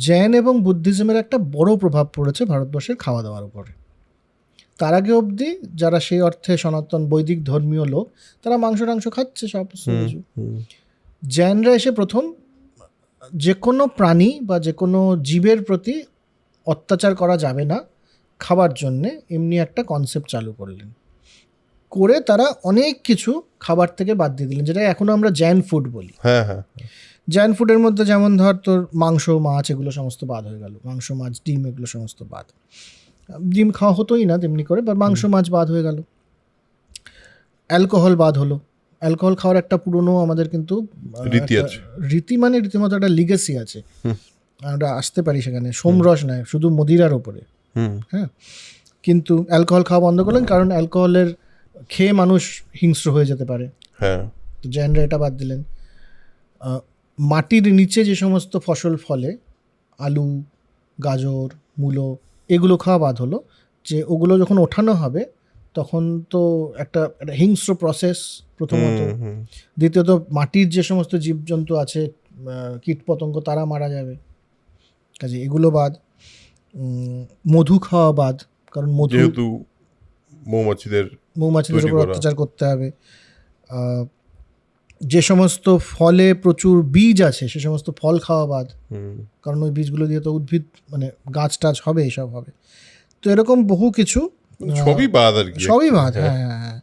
জৈন এবং বুদ্ধিজমের একটা বড় প্রভাব পড়েছে ভারতবর্ষের খাওয়া দাওয়ার উপরে। তার আগে অবধি যারা সেই অর্থে সনাতন বৈদিক ধর্মীয় লোক, তারা মাংস টাংস খাচ্ছে সব কিছু। জৈনরা এসে প্রথম যে কোনো প্রাণী বা যে কোনো জীবের প্রতি অত্যাচার করা যাবে না খাবার জন্যে, এমনি একটা কনসেপ্ট চালু করলেন। করে তারা অনেক কিছু খাবার থেকে বাদ দিয়ে দিলেন, যেটা এখনো আমরা জৈন ফুড বলি। জৈন ফুডের মধ্যে যেমন ধর তোর মাংস মাছ এগুলো সমস্ত বাদ হয়ে গেল, মাংস মাছ ডিম এগুলো সমস্ত বাদ। ডিম খাওয়া হতোই না তেমনি করে, বা মাংস মাছ বাদ হয়ে গেল। অ্যালকোহল বাদ হলো। অ্যালকোহল খাওয়ার একটা পুরনো আমাদের কিন্তু রীতি মানে রীতিমতো একটা লিগেসি আছে, আমরা আসতে পারি সেখানে। সোমরস নয়, শুধু মদিরার ওপরে। হ্যাঁ, কিন্তু অ্যালকোহল খাওয়া বন্ধ করলেন, কারণ অ্যালকোহলের খেয়ে মানুষ হিংস্র হয়ে যেতে পারে। তো জৈনরা এটা বাদ দিলেন। মাটির নিচে যে সমস্ত ফসল ফলে, আলু, গাজর, মূলো, এগুলো খাওয়া বাদ হলো। যে ওগুলো যখন ওঠানো হবে তখন তো একটা হিংস্র প্রসেস প্রথমত। দ্বিতীয়ত মাটির যে সমস্ত জীবজন্তু আছে, কীটপতঙ্গ, তারা মারা যাবে, কাজে এগুলো বাদ। মধু খাওয়া বাদ, কারণ মধু মৌমাছিদের উপর অত্যাচার করতে হবে। যে সমস্ত ফলে প্রচুর বীজ আছে সে সমস্ত ফল খাওয়া বাদ, কারণ ওই বীজগুলো দিয়ে তো উদ্ভিদ মানে গাছ টাছ হবে, এসব হবে। তো এরকম বহু কিছু, সবই বাদ। হ্যাঁ।